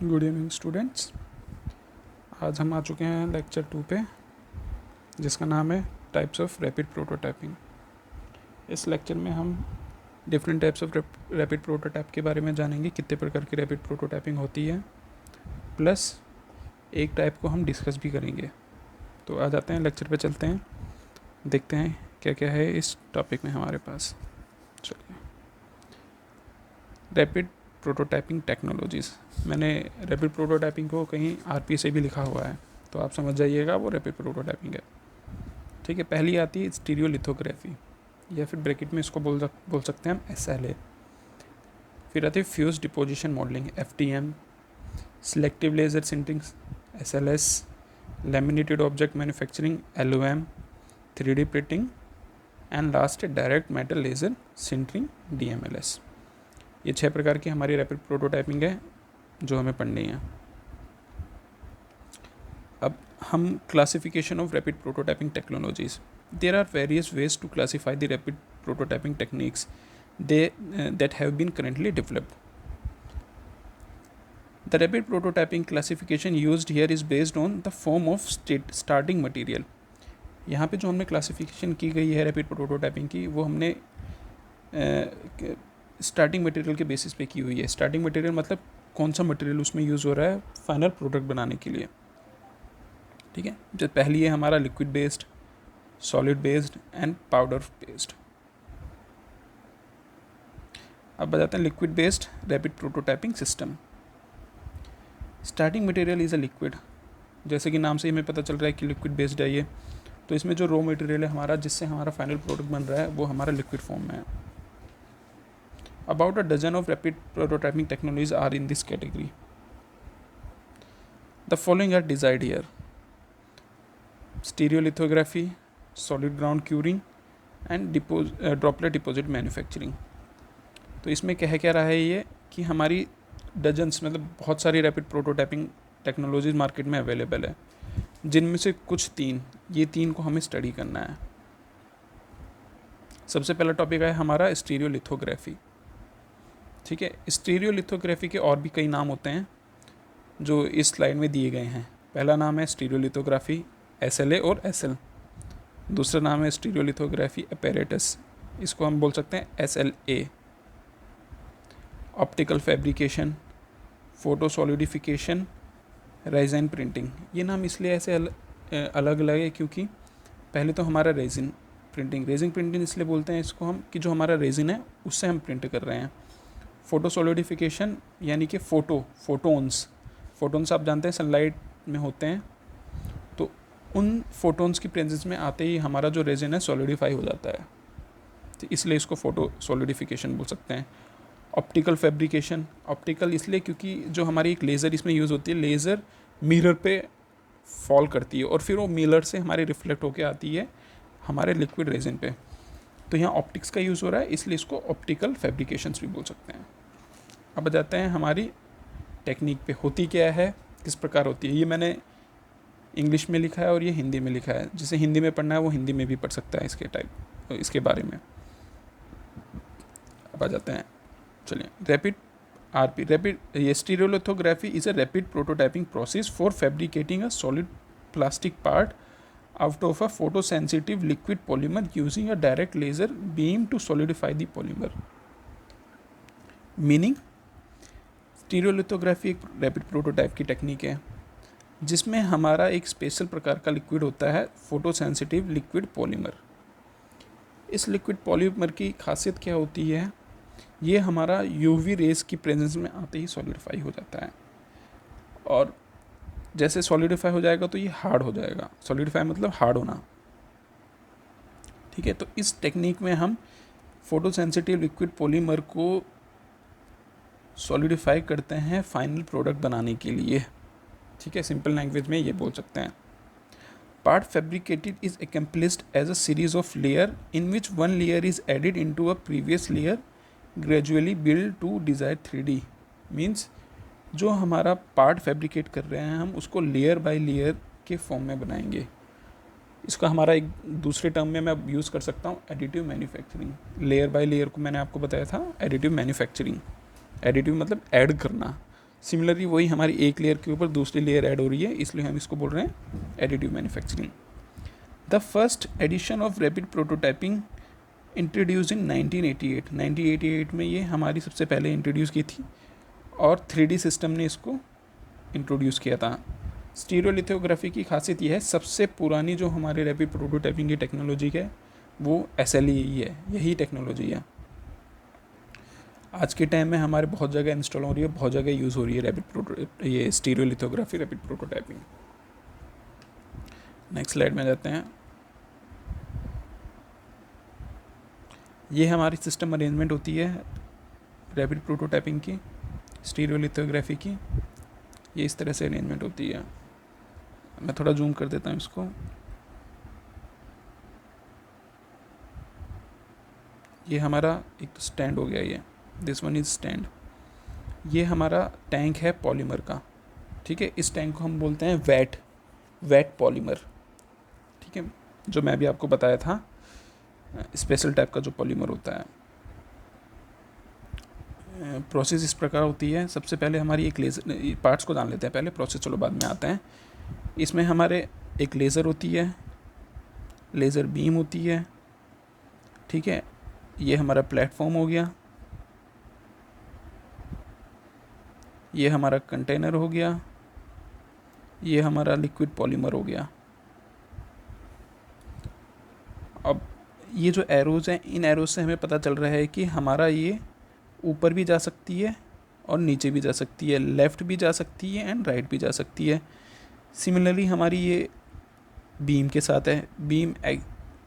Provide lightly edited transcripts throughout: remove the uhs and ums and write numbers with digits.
Good evening students. आज हम आ चुके हैं लेक्चर 2 पे, जिसका नाम है टाइप्स ऑफ रैपिड प्रोटोटाइपिंग। इस लेक्चर में हम different types of rapid prototype के बारे में जानेंगे, कितने प्रकार की रैपिड प्रोटोटाइपिंग होती है, प्लस एक टाइप को हम डिस्कस भी करेंगे। तो आ जाते हैं, लेक्चर पे चलते हैं, देखते हैं क्या क्या है इस टॉपिक में हमारे पास। चलिए, रैपिड प्रोटोटाइपिंग टेक्नोलॉजीज़। मैंने रैपिड प्रोटोटाइपिंग को कहीं आरपी से भी लिखा हुआ है, तो आप समझ जाइएगा वो रैपिड प्रोटोटाइपिंग है। ठीक है, पहली आती है स्टीरियोलिथोग्राफी, या फिर ब्रैकेट में इसको बोल सकते हैं हम SLA। फिर आती है fuse deposition modelling, FDM, selective laser sintering, SLS, laminated object manufacturing, LOM, 3D printing, and last है direct metal laser sintering, DMLS। ये 6 प्रकार की हमारी रैपिड प्रोटोटाइपिंग है जो हमें पढ़नी है। अब हम classification of rapid prototyping technologies. There are various ways to classify the rapid prototyping techniques that have been currently developed. The rapid prototyping classification used here is based on the form of starting material. यहाँ पे जो हमने classification की गई है rapid prototyping की, वो हमने स्टार्टिंग मटेरियल के बेसिस पे की हुई है। स्टार्टिंग मटेरियल मतलब कौन सा मटेरियल उसमें यूज़ हो रहा है फाइनल प्रोडक्ट बनाने के लिए। ठीक है, जब पहली है हमारा liquid based, solid based and powder based. अब बताते हैं liquid based rapid prototyping system. Starting material is a liquid, जैसे कि नाम से ही हमें पता चल रहा है कि लिक्विड बेस्ड है ये, तो इसमें जो रॉ मटेरियल है हमारा, जिससे हमारा फाइनल प्रोडक्ट बन रहा है, वो हमारा लिक्विड फॉर्म में है। About a dozen of rapid prototyping technologies are in this category. The following are desired here: stereolithography, solid ground curing, and droplet deposit manufacturing. तो इसमें कह क्या रहा है ये कि हमारी डजन्स मतलब बहुत सारी रैपिड प्रोटोटाइपिंग टेक्नोलॉजीज मार्केट में अवेलेबल है, जिनमें से कुछ ये तीन को हमें स्टडी करना है। सबसे पहला टॉपिक है हमारा स्टीरियोलिथोग्राफी। ठीक है, स्टीरियोलिथोग्राफी के और भी कई नाम होते हैं जो इस स्लाइड में दिए गए हैं। पहला नाम है स्टीरियोलिथोग्राफी SLA और SL। दूसरा नाम है स्टीरियोलिथोग्राफी अपैरेटस, इसको हम बोल सकते हैं SLA। Optical fabrication, photo solidification, resin printing. ये नाम इसलिए ऐसे अलग अलग है क्योंकि पहले तो हमारा रेजिन प्रिंटिंग इसलिए बोलते हैं इसको हम कि जो हमारा रेजिन है उससे हम प्रिंट कर रहे हैं। फोटो सॉलिडिफिकेशन यानी कि फोटोन्स आप जानते हैं सनलाइट में होते हैं, तो उन फोटोन्स की प्रेजेंस में आते ही हमारा जो रेजिन है सॉलिडिफाई हो जाता है, तो इसलिए इसको फोटो सॉलिडिफिकेशन बोल सकते हैं। ऑप्टिकल फैब्रिकेशन, ऑप्टिकल इसलिए क्योंकि जो हमारी एक लेज़र इसमें यूज़ होती है, लेज़र मिरर पे फॉल करती है और फिर वो मिरर से हमारे रिफ्लेक्ट होके आती है हमारे लिक्विड रेजिन पे, तो यहाँ ऑप्टिक्स का यूज़ हो रहा है, इसलिए इसको ऑप्टिकल फैब्रिकेशंस भी बोल सकते हैं। अब जाते हैं हमारी टेक्निक पे, होती क्या है, किस प्रकार होती है। ये मैंने इंग्लिश में लिखा है और ये हिंदी में लिखा है, जिसे हिंदी में पढ़ना है वो हिंदी में भी पढ़ सकता है इसके बारे में। अब आ जाते हैं, चलिए, रैपिड ये stereolithography is a rapid prototyping process for fabricating a solid plastic part out of a photosensitive liquid polymer using a direct laser beam to solidify the polymer. Meaning, stereolithography एक रैपिड प्रोटोटाइप की technique है जिसमें हमारा एक special प्रकार का liquid होता है, फोटोसेंसिटिव लिक्विड पॉलीमर। इस लिक्विड पॉलीमर की खासियत क्या होती है, ये हमारा UV रेज की प्रेजेंस में आते ही सॉलिडिफाई हो जाता है, और जैसे सॉलिडिफाई हो जाएगा तो ये हार्ड हो जाएगा। सॉलिडिफाई मतलब हार्ड होना। ठीक है, तो इस टेक्निक में हम फोटोसेंसिटिव लिक्विड पॉलीमर को सॉलिडिफाई करते हैं फाइनल प्रोडक्ट बनाने के लिए। ठीक है, सिंपल लैंग्वेज में ये बोल सकते हैं। Part fabricated is accomplished as a series of layer in which one layer is added into a previous layer gradually build to desired 3D। Means जो हमारा पार्ट फैब्रिकेट कर रहे हैं हम उसको लेयर बाय लेयर के फॉर्म में बनाएंगे। इसका हमारा एक दूसरे टर्म में मैं यूज़ कर सकता हूँ additive manufacturing. Layer by layer को मैंने आपको बताया था एडिटिव मैन्युफैक्चरिंग। एडिटिव मतलब ऐड करना, सिमिलरली वही हमारी एक लेयर के ऊपर दूसरी लेयर ऐड हो रही है, इसलिए हम इसको बोल रहे हैं additive manufacturing. The first edition of rapid prototyping introduce इन 1988। 1988 में ये हमारी सबसे पहले इंट्रोड्यूस की थी और 3D सिस्टम ने इसको इंट्रोड्यूस किया था। स्टीरियोलिथोग्राफी की खासियत यह है, सबसे पुरानी जो हमारे रैपिड प्रोटोटाइपिंग की टेक्नोलॉजी है वो SLE ही है, यही टेक्नोलॉजी है। आज के टाइम में हमारे बहुत जगह इंस्टॉल हो रही है, बहुत जगह यूज़ हो रही है ये stereolithography rapid prototyping. Next slide में जाते हैं। ये हमारी सिस्टम अरेंजमेंट होती है रैपिड प्रोटोटाइपिंग की, स्टीरियोलिथोग्राफी की। ये इस तरह से अरेंजमेंट होती है। मैं थोड़ा जूम कर देता हूँ इसको। ये हमारा एक तो स्टैंड हो गया, ये दिस वन इज स्टैंड। ये हमारा टैंक है पॉलीमर का, ठीक है। इस टैंक को हम बोलते हैं वेट पॉलीमर, ठीक है, जो मैं भी आपको बताया था, स्पेशल टाइप का जो पॉलीमर होता है। प्रोसेस इस प्रकार होती है। सबसे पहले हमारी एक लेज़र, पार्ट्स को जान लेते हैं पहले, प्रोसेस चलो बाद में आते हैं। इसमें हमारे एक लेज़र होती है, लेज़र बीम होती है, ठीक है। ये हमारा प्लेटफॉर्म हो गया, ये हमारा कंटेनर हो गया, ये हमारा लिक्विड पॉलीमर हो गया। अब ये जो एरोज़ हैं, इन एरोज़ से हमें पता चल रहा है कि हमारा ये ऊपर भी जा सकती है और नीचे भी जा सकती है, लेफ़्ट भी जा सकती है एंड राइट भी जा सकती है। सिमिलरली हमारी ये बीम के साथ है, बीम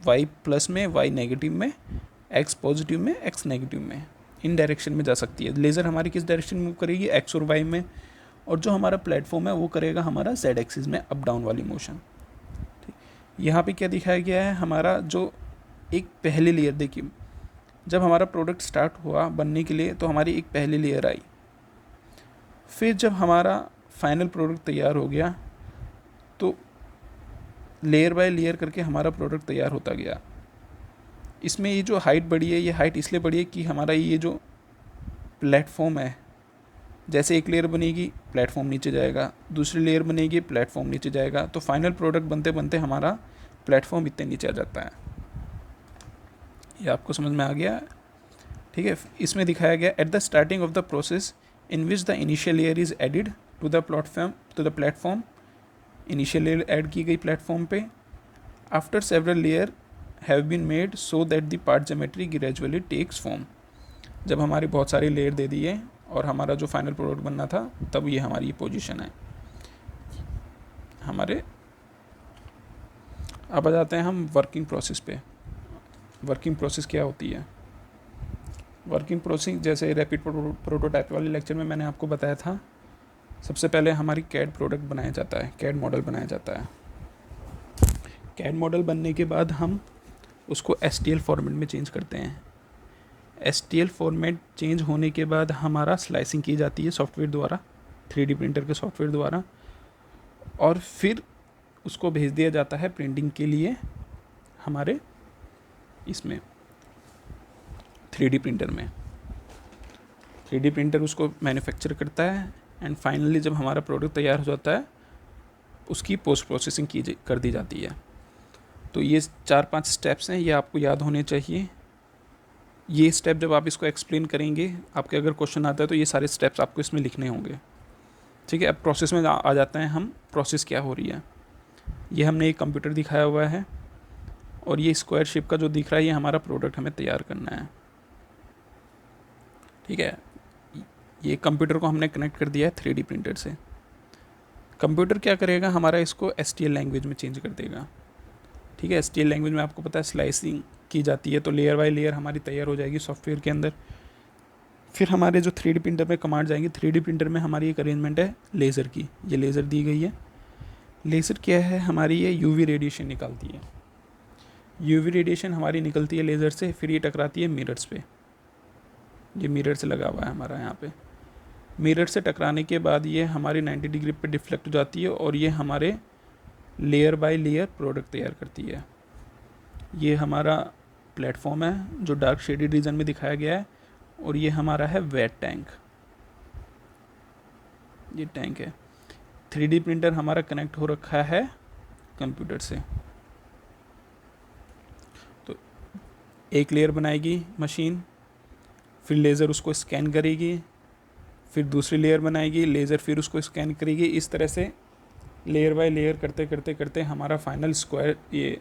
वाई प्लस में, वाई नेगेटिव में, एक्स पॉजिटिव में, एक्स नेगेटिव में, इन डायरेक्शन में जा सकती है। लेज़र हमारी किस डायरेक्शन में मूव करेगी, एक्स और वाई में, और जो हमारा प्लेटफॉर्म है वो करेगा हमारा जेड एक्सिस में अप डाउन वाली मोशन। ठीक, यहाँ पे क्या दिखाया गया है, हमारा जो एक पहली लेयर, देखिए जब हमारा प्रोडक्ट स्टार्ट हुआ बनने के लिए तो हमारी एक पहली लेयर आई, फिर जब हमारा फाइनल प्रोडक्ट तैयार हो गया तो लेयर बाय लेयर करके हमारा प्रोडक्ट तैयार होता गया। इसमें ये जो हाइट बढ़ी है, ये हाइट इसलिए बढ़ी है कि हमारा ये जो प्लेटफॉर्म है, जैसे एक लेयर बनेगी प्लेटफॉर्म नीचे जाएगा, दूसरी लेयर बनेगी प्लेटफॉर्म नीचे जाएगा, तो फाइनल प्रोडक्ट बनते बनते हमारा प्लेटफॉर्म इतने नीचे आ जाता है। ये आपको समझ में आ गया, ठीक है। इसमें दिखाया गया at the starting of the process in which the initial layer is added to the platform, initial layer add की गई प्लेटफॉर्म पे। After several layer have been made so that the part geometry gradually takes form. जब हमारी बहुत सारी layer दे दी है और हमारा जो फाइनल प्रोडक्ट बनना था, तब ये हमारी पोजीशन है हमारे। अब आ जाते हैं हम वर्किंग प्रोसेस पे। वर्किंग प्रोसेस क्या होती है? वर्किंग प्रोसेस जैसे रैपिड प्रोटोटाइप वाले लेक्चर में मैंने आपको बताया था, सबसे पहले हमारी कैड प्रोडक्ट बनाया जाता है, कैड मॉडल बनाया जाता है। कैड मॉडल बनने के बाद हम उसको STL फॉर्मेट में चेंज करते हैं। STL फॉर्मेट चेंज होने के बाद हमारा स्लाइसिंग की जाती है सॉफ्टवेयर द्वारा, 3D प्रिंटर के सॉफ्टवेयर द्वारा, और फिर उसको भेज दिया जाता है प्रिंटिंग के लिए हमारे इसमें 3D प्रिंटर में। 3D प्रिंटर उसको मैन्युफैक्चर करता है एंड फाइनली जब हमारा प्रोडक्ट तैयार हो जाता है उसकी पोस्ट प्रोसेसिंग कर दी जाती है। तो ये 4-5 स्टेप्स हैं, ये आपको याद होने चाहिए। ये स्टेप जब आप इसको एक्सप्लेन करेंगे, आपके अगर क्वेश्चन आता है तो ये सारे स्टेप्स आपको इसमें लिखने होंगे, ठीक है। अब प्रोसेस में आ जाते हैं हम, प्रोसेस क्या हो रही है। ये हमने एक कंप्यूटर दिखाया हुआ है और ये स्क्वायर शेप का जो दिख रहा है ये हमारा प्रोडक्ट हमें तैयार करना है, ठीक है। ये कंप्यूटर को हमने कनेक्ट कर दिया है 3D प्रिंटर से। कंप्यूटर क्या करेगा, हमारा इसको STL लैंग्वेज में चेंज कर देगा, ठीक है। STL लैंग्वेज में आपको पता है स्लाइसिंग की जाती है, तो लेयर बाय लेयर हमारी तैयार हो जाएगी सॉफ्टवेयर के अंदर। फिर हमारे जो 3D प्रिंटर में कमांड जाएंगे, 3D प्रिंटर में हमारी एक अरेंजमेंट है लेज़र की, ये लेज़र दी गई है। लेज़र क्या है, हमारी ये UV रेडिएशन निकालती है। UV रेडिएशन हमारी निकलती है लेज़र से, फिर ये टकराती है मिरर्स पे। ये मिरर से लगा हुआ है हमारा यहाँ पे। मिरर से टकराने के बाद ये हमारी 90 डिग्री पे डिफ्लेक्ट हो जाती है और ये हमारे लेयर बाय लेयर प्रोडक्ट तैयार करती है। ये हमारा प्लेटफॉर्म है जो डार्क शेडेड रीजन में दिखाया गया है, और ये हमारा है वेट टैंक। ये टैंक है। 3D प्रिंटर हमारा कनेक्ट हो रखा है कंप्यूटर से। तो एक लेयर बनाएगी मशीन, फिर लेज़र उसको स्कैन करेगी, फिर दूसरी लेयर बनाएगी, लेज़र फिर उसको स्कैन करेगी। इस तरह से लेयर बाय लेयर करते करते करते हमारा फाइनल स्क्वायर ये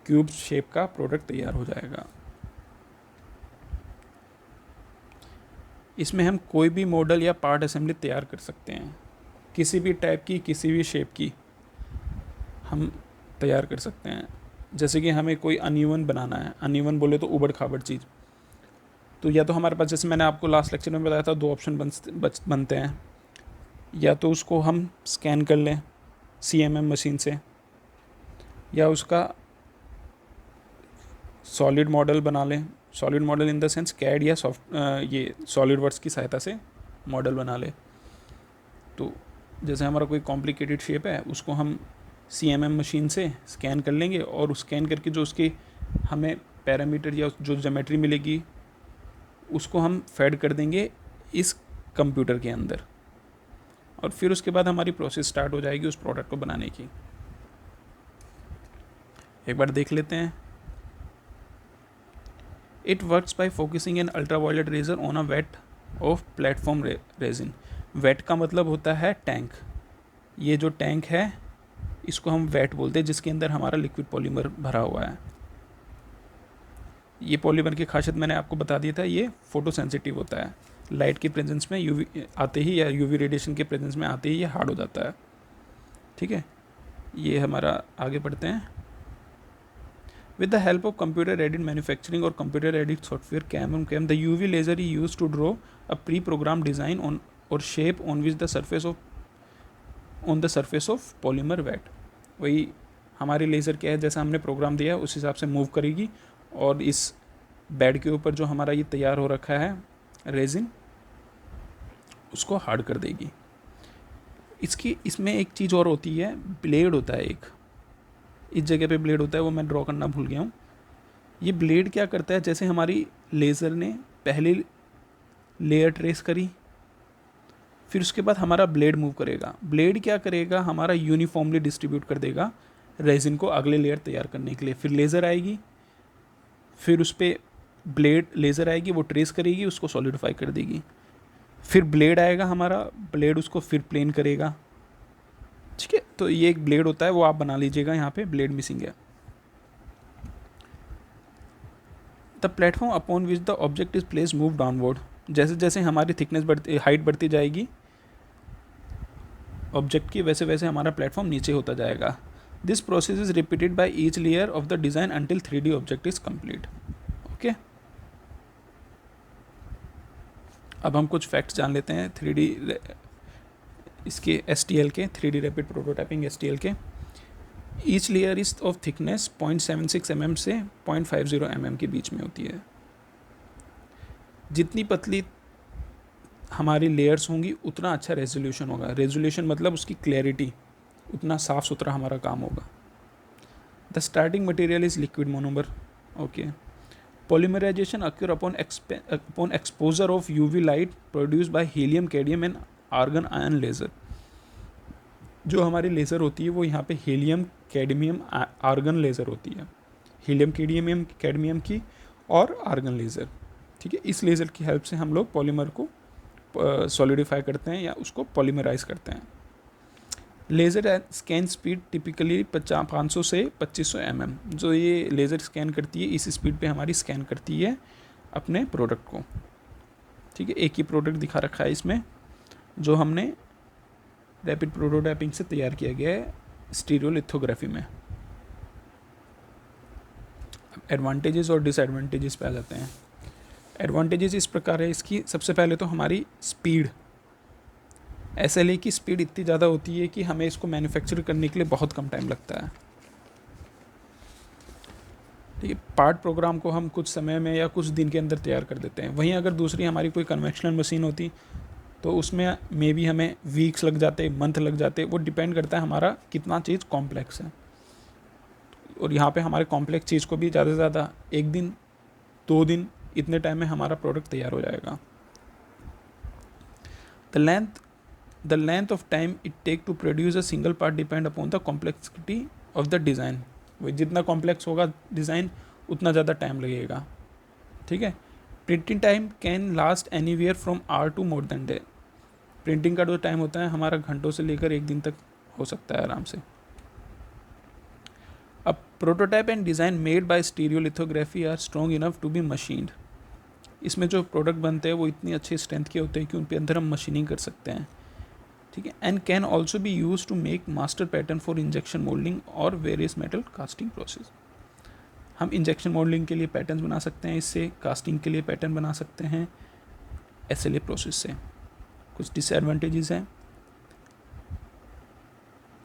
क्यूब शेप का प्रोडक्ट तैयार हो जाएगा। इसमें हम कोई भी मॉडल या पार्ट असेंबली तैयार कर सकते हैं, किसी भी टाइप की, किसी भी शेप की हम तैयार कर सकते हैं। जैसे कि हमें कोई अनइवन बनाना है, अनइवन बोले तो उबड़ खाबड़ चीज़, तो या तो हमारे पास, जैसे मैंने आपको लास्ट लेक्चर में बताया था, दो ऑप्शन बनते हैं। या तो उसको हम स्कैन कर लें CMM मशीन से, या उसका सॉलिड मॉडल बना लें। Solid model in the sense CAD या ये सॉलिड वर्क्स की सहायता से मॉडल बना ले। तो जैसे हमारा कोई कॉम्प्लिकेटेड शेप है, उसको हम CMM मशीन से स्कैन कर लेंगे, और उस स्कैन करके जो उसकी हमें पैरामीटर या जो ज्योमेट्री मिलेगी उसको हम फेड कर देंगे इस कंप्यूटर के अंदर, और फिर उसके बाद हमारी प्रोसेस स्टार्ट हो जाएगी उस प्रोडक्ट को बनाने की। एक बार देख लेते हैं। It works by focusing an ultraviolet laser on a vat of platform resin. Vat का मतलब होता है टैंक। ये जो टैंक है इसको हम वेट बोलते हैं, जिसके अंदर हमारा लिक्विड पॉलीमर भरा हुआ है। ये पॉलीमर की खासियत मैंने आपको बता दिया था, ये फोटो सेंसिटिव होता है। लाइट की प्रेजेंस में यूवी आते ही या यूवी रेडिएशन के प्रेजेंस में आते ही ये हार्ड हो जाता है। ठीक है, ये हमारा आगे बढ़ते हैं। With the help of computer-aided manufacturing or computer-aided software CAM, the UV laser is used to draw a pre-programmed design on or shape on which the surface of polymer wet। वही हमारी लेज़र क्या है, जैसा हमने programme दिया है उस हिसाब से मूव करेगी, और इस बेड के ऊपर जो हमारा ये तैयार हो रखा है रेजिन, उसको हार्ड कर देगी। इसमें एक चीज़ और होती है, ब्लेड होता है एक, इस जगह पे ब्लेड होता है, वो मैं ड्रॉ करना भूल गया हूँ। ये ब्लेड क्या करता है, जैसे हमारी लेज़र ने पहली लेयर ट्रेस करी, फिर उसके बाद हमारा ब्लेड मूव करेगा। ब्लेड क्या करेगा, हमारा यूनिफॉर्मली डिस्ट्रीब्यूट कर देगा रेजिन को अगले लेयर तैयार करने के लिए। फिर लेज़र आएगी, फिर उस पर ब्लेड लेज़र आएगी, वो ट्रेस करेगी, उसको सॉलिडिफाई कर देगी। फिर ब्लेड आएगा हमारा, ब्लेड उसको फिर प्लेन करेगा। ठीक है, तो ये एक ब्लेड होता है, वो आप बना लीजिएगा, यहाँ पे ब्लेड मिसिंग है। The platform upon which the object is place move downward. जैसे जैसे हमारी थिकनेस बढ़ती, हाइट बढ़ती जाएगी ऑब्जेक्ट की, वैसे वैसे हमारा प्लेटफॉर्म नीचे होता जाएगा। This process is repeated by each layer of the design until 3D object is complete. Okay, अब हम कुछ फैक्ट्स जान लेते हैं 3D इसके STL के, 3D रैपिड प्रोटोटाइपिंग STL के। Each layer is of thickness 0.76 mm से 0.50 mm के बीच में होती है। जितनी पतली हमारी लेयर्स होंगी उतना अच्छा रेजोल्यूशन होगा। रेजोल्यूशन मतलब उसकी क्लैरिटी, उतना साफ सुथरा हमारा काम होगा। The starting material is liquid monomer. Okay, polymerisation occur upon exposure of UV light produce by helium, cadmium and argon ion laser. जो हमारी लेज़र होती है वो यहाँ पे हीलियम, कैडमियम, आर्गन लेज़र होती है। हीलियम, कैडमियम की और आर्गन लेज़र। ठीक है, इस लेज़र की हेल्प से हम लोग पॉलीमर को सॉलिडिफाई करते हैं या उसको पॉलीमराइज करते हैं। लेज़र स्कैन स्पीड टिपिकली 500 से 2500 mm। जो ये लेज़र स्कैन करती है, इस स्पीड पे हमारी स्कैन करती है अपने प्रोडक्ट को। ठीक है, एक ही प्रोडक्ट दिखा रखा है इसमें, जो हमने रैपिड प्रोटोटाइपिंग से तैयार किया गया है स्टीरियोलिथोग्राफी में। एडवांटेजेस और डिसएडवांटेजेस पे आ जाते हैं। एडवांटेजेस इस प्रकार है इसकी, सबसे पहले तो हमारी स्पीड, SLA की स्पीड इतनी ज़्यादा होती है कि हमें इसको मैन्युफैक्चर करने के लिए बहुत कम टाइम लगता है। ठीक है, पार्ट प्रोग्राम को हम कुछ समय में या कुछ दिन के अंदर तैयार कर देते हैं। वहीं अगर दूसरी हमारी कोई कन्वेंशनल मशीन होती तो उसमें मे भी हमें वीक्स लग जाते, मंथ लग जाते। वो डिपेंड करता है हमारा कितना चीज़ कॉम्प्लेक्स है। और यहाँ पे हमारे कॉम्प्लेक्स चीज़ को भी ज़्यादा से ज़्यादा 1 दिन 2 दिन इतने टाइम में हमारा प्रोडक्ट तैयार हो जाएगा। The length the length of time it take to produce a single part depend upon the complexity of the design. वही जितना कॉम्प्लेक्स होगा डिज़ाइन उतना ज़्यादा टाइम लगेगा, ठीक है। Printing time can last anywhere from hour to more than day. Printing का जो टाइम होता है हमारा घंटों से लेकर एक दिन तक हो सकता है आराम से। अब prototype and design made by stereolithography are strong enough to be machined. इसमें जो प्रोडक्ट बनते हैं वो इतनी अच्छी स्ट्रेंथ के होते हैं कि उन पे अंदर हम मशीनिंग कर सकते हैं, ठीक है। And can also be use to make master pattern for injection moulding और वेरियस मेटल कास्टिंग प्रोसेस। हम इंजेक्शन मोल्डिंग के लिए पैटर्न बना सकते हैं इससे, कास्टिंग के लिए पैटर्न बना सकते हैं SLA प्रोसेस से। कुछ डिसएडवांटेजेस हैं,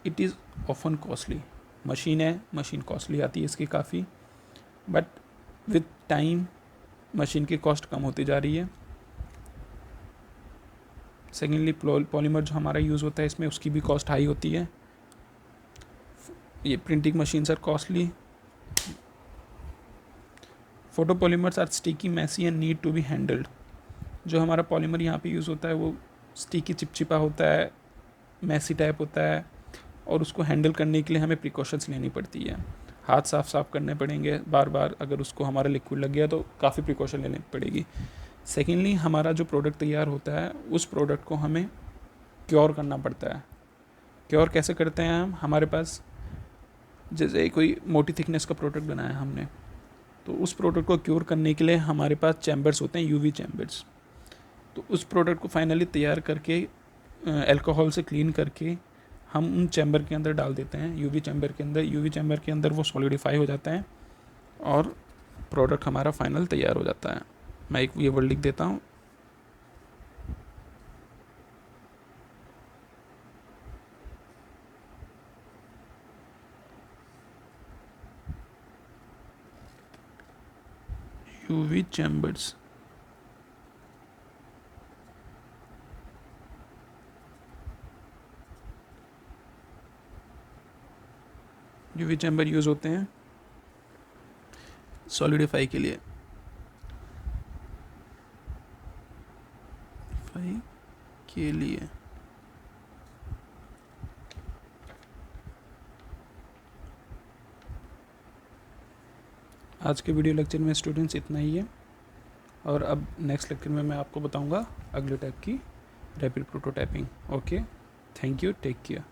it is often costly. Machine है, मशीन कॉस्टली आती है इसकी काफ़ी, बट विथ टाइम मशीन की कॉस्ट कम होती जा रही है। सेकेंडली पॉलीमर जो हमारा यूज़ होता है इसमें उसकी भी कॉस्ट हाई होती है। ये printing machines are costly. Photopolymers are sticky, messy and need to be handled. जो हमारा पॉलीमर यहाँ पे यूज़ होता है वो स्टिकी, चिपचिपा होता है, मैसी टाइप होता है, और उसको हैंडल करने के लिए हमें प्रिकॉशंस लेनी पड़ती है। हाथ साफ करने पड़ेंगे बार बार, अगर उसको हमारा लिक्विड लग गया तो काफ़ी प्रिकॉशन लेनी पड़ेगी। सेकेंडली हमारा जो प्रोडक्ट तैयार होता है उस प्रोडक्ट को हमें क्योर करना पड़ता है। क्योर कैसे करते हैं हम, हमारे पास जैसे कोई मोटी थिकनेस का प्रोडक्ट बनाया हमने, तो उस प्रोडक्ट को क्योर करने के लिए हमारे पास चैम्बर्स होते हैं, UV चैम्बर्स। तो उस प्रोडक्ट को फाइनली तैयार करके अल्कोहल से क्लीन करके हम उन चैम्बर के अंदर डाल देते हैं, UV चैम्बर के अंदर। UV चैम्बर के अंदर वो सॉलिडिफाई हो जाता है और प्रोडक्ट हमारा फाइनल तैयार हो जाता है। मैं एक ये वर्ड लिख देता हूँ, UV chambers. UV chamber use होते हैं सॉलिडिफाई के लिए, आज के वीडियो लेक्चर में स्टूडेंट्स इतना ही है, और अब नेक्स्ट लेक्चर में मैं आपको बताऊंगा अगले टाइप की rapid prototyping. Okay, thank you, take care.